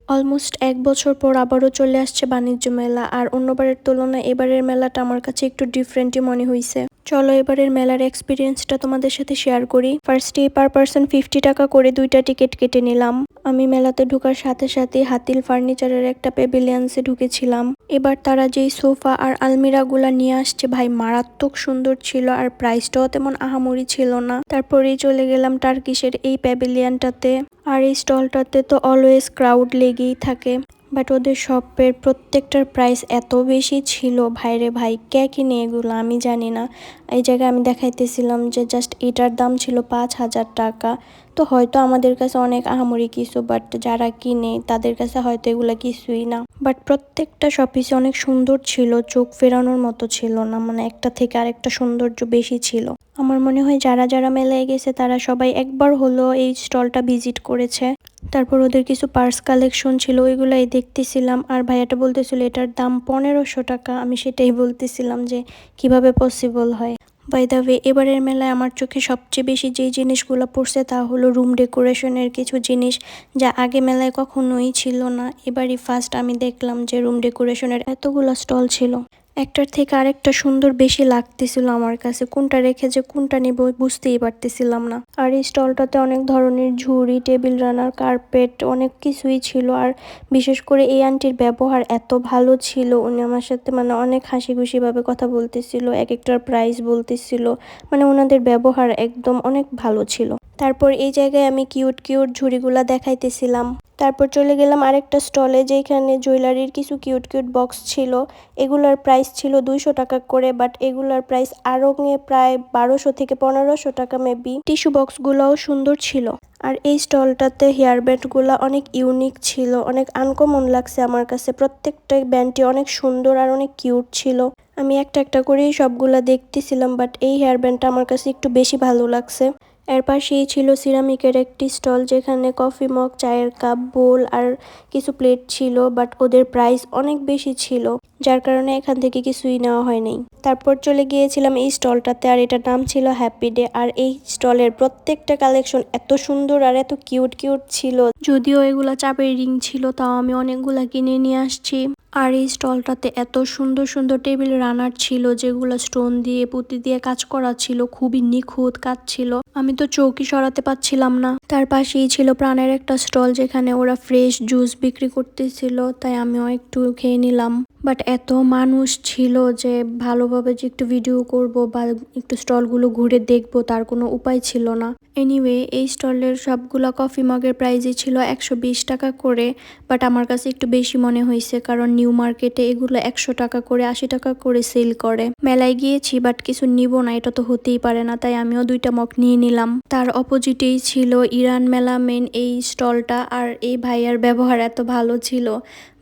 Almost ১ বছর পর আবারও চলে আসছে বাণিজ্য মেলা, আর অন্যবারের তুলনায় এবারের মেলাটা আমার কাছে একটু ডিফারেন্টই মনে হইছে। চলো এবারের মেলার এক্সপিরিয়েন্সটা তোমাদের সাথে শেয়ার করি। ফার্স্টে পার পারসন 50 টাকা করে 2টা টিকিট কেটে নিলাম। আমি মেলাতে ঢোকার সাথে সাথে হাতিল ফার্নিচারের একটা প্যাভিলিয়ন্সে ঢুকেছিলাম। এবার তারা যেই সোফা আর আলমিরাগুলা নিয়ে আসছে ভাই মারাত্মক সুন্দর ছিল, আর প্রাইসটাও তেমন আহামরি ছিল না। তারপরেই চলে গেলাম টার্কিশের এই প্যাভিলিয়নটাতে। আর এই স্টলটাতে তো অলওয়েজ ক্রাউড লেগেই থাকে, বাট ওদের শপের প্রত্যেকটার প্রাইস এত বেশি ছিল ভাইরে ভাই, কে কিনে এগুলো আমি জানি না। এই জায়গায় আমি দেখাইতেছিলাম যে জাস্ট এটার দাম ছিল 5,000 টাকা। তো হয়তো আমাদের কাছে অনেক আহামরি কিছু, বাট যারা কিনে তাদের কাছে হয়তো এগুলো কিছুই না। বাট প্রত্যেকটা শপিসে অনেক সুন্দর ছিল, চোখ ফেরানোর মতো ছিল না, মানে একটা থেকে আরেকটা সৌন্দর্য বেশি ছিল। আমার মনে হয় যারা যারা মেলায় গেছে তারা সবাই একবার হলো এই স্টলটা ভিজিট করেছে। তারপর ওদের কিছু পার্স কালেকশন ছিল, ওইগুলাই দেখতেছিলাম। আর ভাইয়াটা বলতেছিল এটার দাম 1500 টাকা। আমি সেটাই বলতেছিলাম যে কিভাবে পসিবল হয়। বাই দ্য ওয়ে, এবারের মেলায় আমার চোখে সবচেয়ে বেশি যেই জিনিসগুলো পড়ছে তা হলো রুম ডেকোরেশনের কিছু জিনিস, যা আগে মেলায় কখনোই ছিল না। এবারই ফার্স্ট আমি দেখলাম যে রুম ডেকোরেশনের এতগুলো স্টল ছিল। একটার থেকে আরেকটা সুন্দর বেশি লাগতেছিল আমার কাছে, কোনটা রেখে যে কোনটা নিব বুঝতেই পারতেছিলাম না। আর এই স্টলটাতে অনেক ধরনের ঝুড়ি, টেবিল রানার, কার্পেট অনেক কিছুই ছিল। আর বিশেষ করে এই আন্টির ব্যবহার এত ভালো ছিল, উনি আমার সাথে মানে অনেক হাসি খুশি ভাবে কথা বলতেছিল, এক একটার প্রাইস বলতেছিল, মানে ওনাদের ব্যবহার একদম অনেক ভালো ছিল। তারপর এই জায়গায় আমি কিউট কিউট ঝুড়িগুলা দেখাইতেছিলাম। তারপর চলে গেলাম আরেকটা স্টলে, যেখানে জুয়েলারির কিছু কিউট কিউট বক্স ছিল। এগুলার প্রাইস ছিল 200 টাকা করে, বাট এগুলার প্রাইস আরো প্রায় 1200 থেকে 1500 টাকা মেবি। টিস্যু বক্সগুলোও সুন্দর ছিল। আর এই স্টলটাতে হেয়ার ব্যান্ডগুলো অনেক ইউনিক ছিল, অনেক আনকমন লাগছে আমার কাছে। প্রত্যেকটা ব্যান্ডটি অনেক সুন্দর আর অনেক কিউট ছিল। আমি একটা একটা করেই সবগুলা দেখতেছিলাম, বাট এই হেয়ার ব্যান্ডটা আমার কাছে একটু বেশি ভালো লাগছে। এর পাশেই ছিল সিরামিকের একটি স্টল, যেখানে কফি মগ, চায়ের কাপ, বোল আর কিছু প্লেট ছিল, বাট ওদের প্রাইস অনেক বেশি ছিল, যার কারণে এখান থেকে কিছুই নেওয়া হয় নাই। তারপর চলে গিয়েছিলাম এই স্টলটাতে, আর এটার নাম ছিল হ্যাপি ডে। আর এই স্টলের প্রত্যেকটা কালেকশন এত সুন্দর আর এত কিউট কিউট ছিল, যদিও এগুলা চাপের রিং ছিল, তাও আমি অনেকগুলা কিনে নিয়ে আসছি। আর এই স্টলটাতে এত সুন্দর সুন্দর টেবিল রানার ছিল, যেগুলো স্টোন দিয়ে পুঁতি দিয়ে কাজ করা ছিল, খুবই নিখুঁত কাজ ছিল। আমি তো চৌকি সরাতে পারছিলাম না। তার পাশেই ছিল প্রাণের একটা স্টল, যেখানে ওরা ফ্রেশ জুস বিক্রি করতেছিল, তাই আমিও একটু খেয়ে নিলাম। বাট এত মানুষ ছিল যে ভালোভাবে যে একটু ভিডিও করব বা একটু স্টলগুলো ঘুরে দেখবো তার কোনো উপায় ছিল না। এনিওয়ে, এই স্টলের সবগুলা কফি মগের প্রাইসই ছিল 120 টাকা করে, বাট আমার কাছে একটু বেশি মনে হয়েছে, কারণ নিউ মার্কেটে এগুলো 100 টাকা করে 80 টাকা করে সেল করে। মেলায় গিয়েছি বাট কিছু নিব না, এটা তো হতেই পারে না, তাই আমিও 2টা মগ নিয়ে নিলাম। তার অপোজিটেই ছিল ইরান মেলা মেন এই স্টলটা। আর এই ভাইয়ার ব্যবহার এত ভালো ছিল,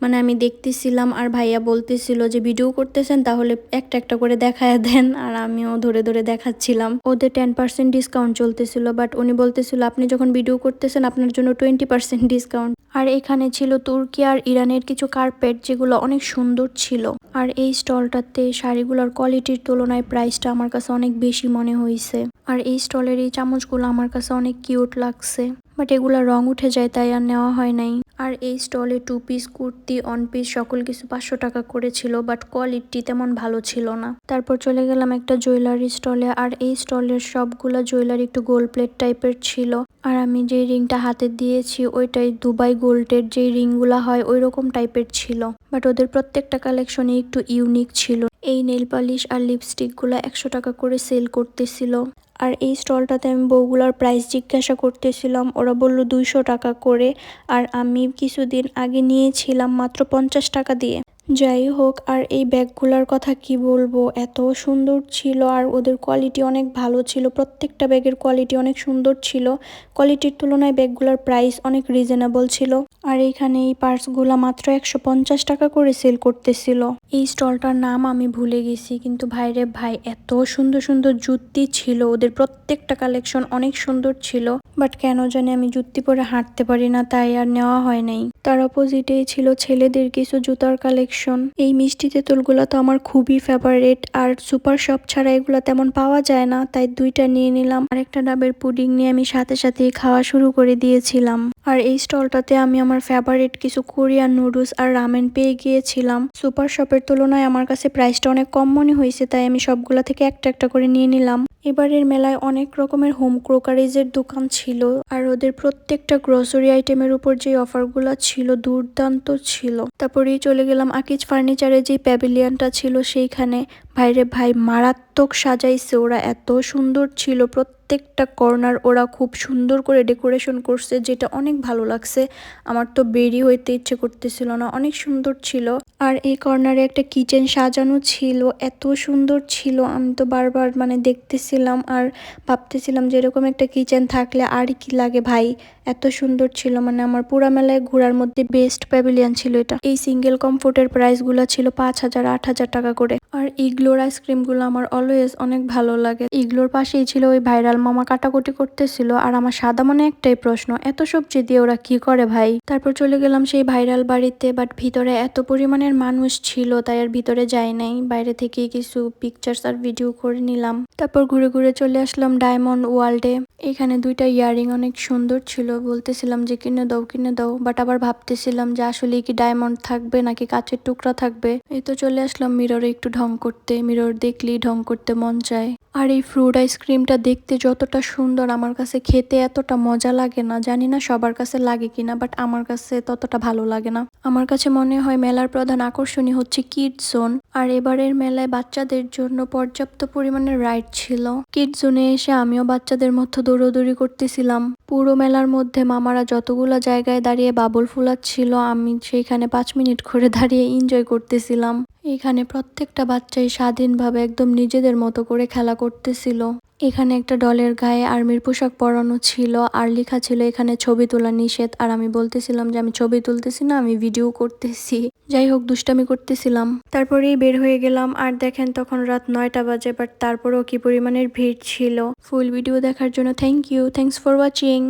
মানে আমি দেখতেছিলাম আর ভাইয়া বলতেছিল যে ভিডিও করতেছেন তাহলে একটা একটা করে দেখায় দেন, আর আমিও ধরে ধরে দেখাচ্ছিলাম। ওদের 10% ডিসকাউন্ট চলতেছিল, বাট উনি বলতেছিল আপনি যখন ভিডিও করতেছেন আপনার জন্য 20% ডিসকাউন্ট। আর এখানে ছিল তুর্কি আর ইরানের কিছু কার্পেট, যেগুলো অনেক সুন্দর ছিল। আর এই স্টলটাতে শাড়িগুলোর কোয়ালিটির তুলনায় প্রাইসটা আমার কাছে অনেক বেশি মনে হয়েছে। আর এই স্টলের এই চামচগুলো আমার কাছে অনেক কিউট লাগছে, বাট এগুলা রং উঠে যায় তাই আর নেওয়া হয় নাই। আর এই স্টলে 2 পিস কুর্তি, 1 পিস সকল কিছু 500 টাকা করেছিল, বাট কোয়ালিটি তেমন ভালো ছিল না। তারপর চলে গেলাম একটা জুয়েলারি স্টলে, আর এই স্টলের সবগুলা জুয়েলারি একটু গোল্ড প্লেট টাইপের ছিল। আর আমি যে রিংটা হাতে দিয়েছি ওইটাই দুবাই গোল্ডের যে রিংগুলা হয় ওই রকম টাইপের ছিল, বাট ওদের প্রত্যেকটা কালেকশনই একটু ইউনিক ছিল। এই নেল পালিশ আর লিপস্টিক গুলা 100 টাকা করে সেল করতেছিল। আর এই স্টলটাতে আমি বউগুলার প্রাইস জিজ্ঞাসা করতেছিলাম, ওরা বলল 200 টাকা করে, আর আমি কিছুদিন আগে নিয়েছিলাম মাত্র 50 টাকা দিয়ে। যাই হোক, আর এই ব্যাগগুলোর কথা কি বলবো, এত সুন্দর ছিল আর ওদের কোয়ালিটি অনেক ভালো ছিল। প্রত্যেকটা ব্যাগের কোয়ালিটি অনেক সুন্দর ছিল, কোয়ালিটির তুলনায় ব্যাগগুলোর প্রাইস অনেক রিজনেবল ছিল। আর এইখানে এই পার্সগুলা মাত্র 150 টাকা করে সেল করতেছিল। এই স্টলটার নাম আমি ভুলে গেছি, কিন্তু ভাইরে ভাই এত সুন্দর সুন্দর জুতি ছিল, ওদের প্রত্যেকটা কালেকশন অনেক সুন্দর ছিল, বাট কেন জানি আমি জুতি পরে হাঁটতে পারি না, তাই আর নেওয়া হয় নাই। তার অপোজিটেই ছিল ছেলেদের কিছু জুতার কালেকশন। কালেকশন। এই মিষ্টি তেঁতুলগুলো তো আমার খুবই ফেভারিট, আর সুপার শপ ছাড়া এগুলো তেমন পাওয়া যায় না, তাই দুইটা নিয়ে নিলাম। আর একটা ডাবের পুডিং নিয়ে আমি সাথে সাথে খাওয়া শুরু করে দিয়েছিলাম। আর এই স্টলটাতে আমি আমার ফেভারিট কিছু কোরিয়ান নুডলস আর রামেন পেয়ে গিয়েছিলাম। সুপার শপের তুলনায় আমার কাছে প্রাইসটা অনেক কম মনে হয়েছে, তাই আমি সবগুলা থেকে একটা একটা করে নিয়ে নিলাম। এবারের মেলায় অনেক রকমের হোম ক্রোকারিজের দোকান ছিল, আর ওদের প্রত্যেকটা গ্রোসারি আইটেমের উপর যে অফারগুলো ছিল দুর্দান্ত ছিল। তারপরেই চলে গেলাম আকিজ ফার্নিচারের যে প্যাভিলিয়নটা ছিল সেইখানে। ভাইরে ভাই, মারাত্মক সাজাইছে ওরা, এত সুন্দর ছিল। প্রত্যেকটা কর্নার ওরা খুব সুন্দর করে ডেকোরেশন করছে, যেটা অনেক ভালো লাগছে। আমার তো বেরি হইতে ইচ্ছে করতেছিল না, অনেক সুন্দর ছিল। আর এই কর্নারে একটা কিচেন সাজানো ছিল, এত সুন্দর ছিল। আমি তো বারবার দেখতেছিলাম আর ভাবতেছিলাম যে এরকম একটা কিচেন থাকলে আর কি লাগে ভাই। এত সুন্দর ছিল, আমার পুরা মেলায় ঘোরার মধ্যে বেস্ট প্যাভিলিয়ন ছিল এটা। এই সিঙ্গেল কমফোর্টের প্রাইস গুলা ছিল 5,000 8,000 টাকা করে। আর ইগলোর আইসক্রিম গুলো আমার অলওয়েজ অনেক ভালো লাগে। ইগলোর পাশেই ছিল ওই ভাইরাল মামা কাটাকুটি করতেছিল। আর আমার সাদা মনে একটাই প্রশ্ন, এত সবজি দিয়ে ওরা কি করে ভাই। তারপর চলে গেলাম সেই ভাইরাল বাড়িতে, বাট ভিতরে এত পরিমাণের মানুষ ছিল তাই আর ভিতরে যাই নাই, বাইরে থেকে কিছু পিকচার্স আর ভিডিও করে নিলাম। তারপর ঘুরে ঘুরে চলে আসলাম ডায়মন্ড ওয়ার্ল্ডে। এখানে দুইটা ইয়ারিং অনেক সুন্দর ছিল, বলতেছিলাম যে কিনে দাও, বাট আবার ভাবতেছিলাম যে আসলে কি ডায়মন্ড থাকবে নাকি কাচের টুকরা থাকবে। এই তো চলে আসলাম মিররে একটু ঢং করতে, মিরর দেখলেই ঢং করতে মন চায়। আর এই ফ্রুট আইসক্রিমটা দেখতে যতটা সুন্দর, আমার কাছে খেতে এতটা মজা লাগে না। জানি না সবার কাছে লাগে কিনা, বাট আমার কাছে ততটা ভালো লাগে না। আমার কাছে মনে হয় মেলার প্রধান আকর্ষণই হচ্ছে কিডস জোন। আর এবারের মেলায় বাচ্চাদের জন্য পর্যাপ্ত পরিমাণে রাইড ছিল। কিডস জোনে এসে আমিও বাচ্চাদের মধ্যে দৌড়াদৌড়ি করতেছিলাম। পুরো মেলার মধ্যে মামারা যতগুলো জায়গায় দাঁড়িয়ে বাবল ফুলাচ্ছিল, আমি সেইখানে 5 মিনিট করে দাঁড়িয়ে এনজয় করতেছিলাম। এখানে প্রত্যেকটা বাচ্চাই স্বাধীনভাবে একদম নিজেদের মতো করে খেলা করতেছিল। এখানে একটা ডলের গায়ে আর্মির পোশাক পরানো ছিল, আর লেখা ছিল এখানে ছবি তোলা নিষেধ। আর আমি বলতেছিলাম যে আমি ছবি তুলতেছি না, আমি ভিডিও করতেছি। যাই হোক, দুষ্টামি করতেছিলাম। তারপরেই বের হয়ে গেলাম। আর দেখেন তখন রাত 9টা বাজে, বাট তারপরেও কি পরিমাণের ভিড় ছিল। ফুল ভিডিও দেখার জন্য থ্যাংকস ফর ওয়াচিং।